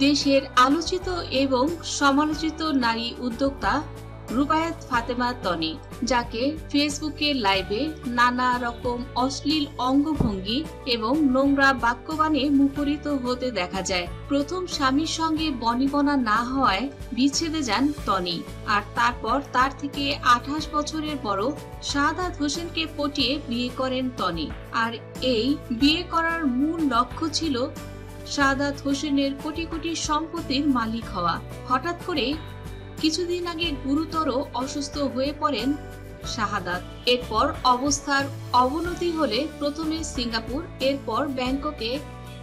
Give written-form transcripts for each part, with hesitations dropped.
দেশের আলোচিত এবং সমালোচিত নারী উদ্যোক্তা রুবায়াত ফাতেমা তনি, যাকে ফেসবুকে লাইভে নানা রকম অশ্লীল অঙ্গভঙ্গি এবং নোংরা বাক্যবাণে মুখরিত হতে দেখা যায়। প্রথম স্বামীর সঙ্গে বনিবনা না হওয়ায় বিচ্ছেদে যান তনি, আর তারপর তার থেকে 28 বছরের বড় শাহাদাত হোসেনকে পটিয়ে বিয়ে করেন তনি। আর এই বিয়ে করার মূল লক্ষ্য ছিল শাহাদাত হোসেনের কোটি কোটি সম্পত্তির মালিক হওয়া। হঠাৎ করে কিছুদিন আগে গুরুতর অসুস্থ হয়ে পড়েন শাহাদাত। এরপর অবস্থার অবনতি হলে প্রথমে সিঙ্গাপুর, এরপর ব্যাংককে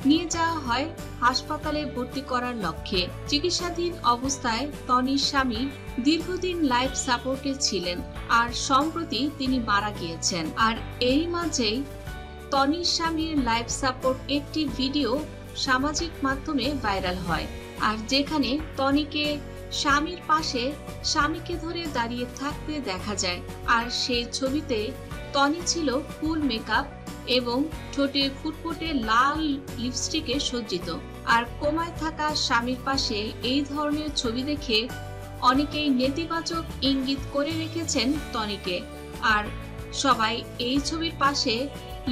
নিয়ে যাওয়া হয় হাসপাতালে ভর্তি করার লক্ষ্যে। চিকিৎসাধীন অবস্থায় তনির স্বামী দীর্ঘদিন লাইফ সাপোর্টে ছিলেন, আর সম্প্রতি তিনি মারা গিয়েছেন। আর এই মাঝেই তনির স্বামীর লাইফ সাপোর্ট একটি ভিডিও সামাজিক মাধ্যমে ভাইরাল হয়, আর যেখানে তনিকে স্বামীর পাশে স্বামীকে ধরে দাঁড়িয়ে থাকতে দেখা যায়। আর সেই ছবিতে তনি ছিল ফুল মেকআপ এবং ঠোঁটে ফুটফুটে লাল লিপস্টিকে সজ্জিত। আর কোমায় থাকা স্বামীর পাশে এই ধরনের ছবি দেখে অনেকেই নেতিবাচক ইঙ্গিত করে রেখেছেন তনিকে, আর সবাই এই ছবির পাশে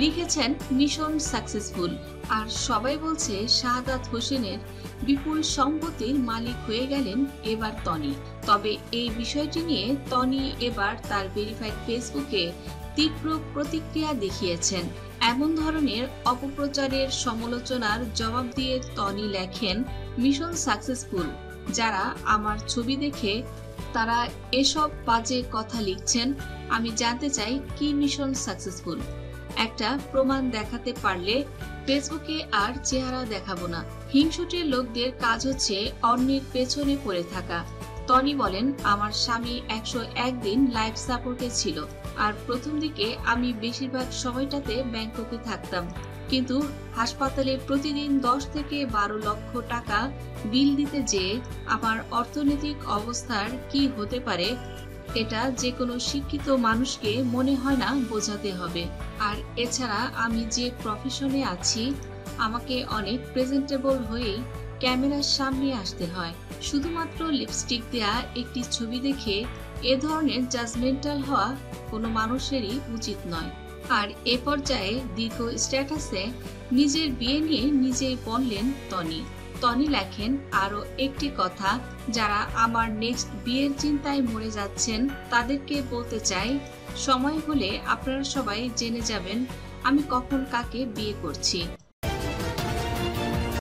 লিখেছেন মিশন সাকসেসফুল। আর সবাই বলছে শাহাদাত হোসেনের বিপুল সম্পত্তির মালিক হয়ে গেলেন এবার তনি। তবে এই বিষয়টি নিয়ে তনি এবার তার ভেরিফাইড ফেসবুকে তীব্র প্রতিক্রিয়া দেখিয়েছেন। এমন ধরনের অপপ্রচারের সমালোচনার জবাব দিয়ে তনি লেখেন, মিশন সাকসেসফুল। যারা আমার ছবি দেখে তারা এসব বাজে কথা লিখছেন, আমি জানতে চাই কি মিশন সাকসেসফুল। একটা প্রমাণ দেখাতে পারলে ফেসবুকে আর চেহারা দেখাবো না। হিংসুটের লোকদের কাজ হচ্ছে অন্যের পেছনে পড়ে থাকা। তনি বলেন, আমার স্বামী 101 দিন লাইফ সাপোর্টে ছিল, আর প্রথম দিকে আমি বেশিরভাগ সময়টাতে ব্যাংককে থাকতাম, কিন্তু হাসপাতালে প্রতিদিন 10 থেকে 12 লক্ষ টাকা বিল দিতে যেয়ে আমার অর্থনৈতিক অবস্থার কি হতে পারে এটা যে কোনো শিক্ষিত মানুষকে মনে হয় না বোঝাতে হবে। আর এছাড়া আমি যে প্রফেশনে আছি, আমাকে অনেক প্রেজেন্টেবল হয়েই ক্যামেরার সামনে আসতে হয়। শুধুমাত্র লিপস্টিক দেয়া একটি ছবি দেখে এ ধরনের জাজমেন্টাল হওয়া কোনো মানুষেরই উচিত নয়। আর এ পর্যায়ে দীর্ঘ স্ট্যাটাসে নিজের বিয়ে নিয়ে নিজেই বললেন তনি। তনি লেখেন, আরো একটি কথা, যারা আমার নেক্সট বিয়ের চিন্তায় মরে যাচ্ছেন তাদেরকে বলতে চাই, সময় হলে আপনারা সবাই জেনে যাবেন আমি কখন কাকে বিয়ে করছি।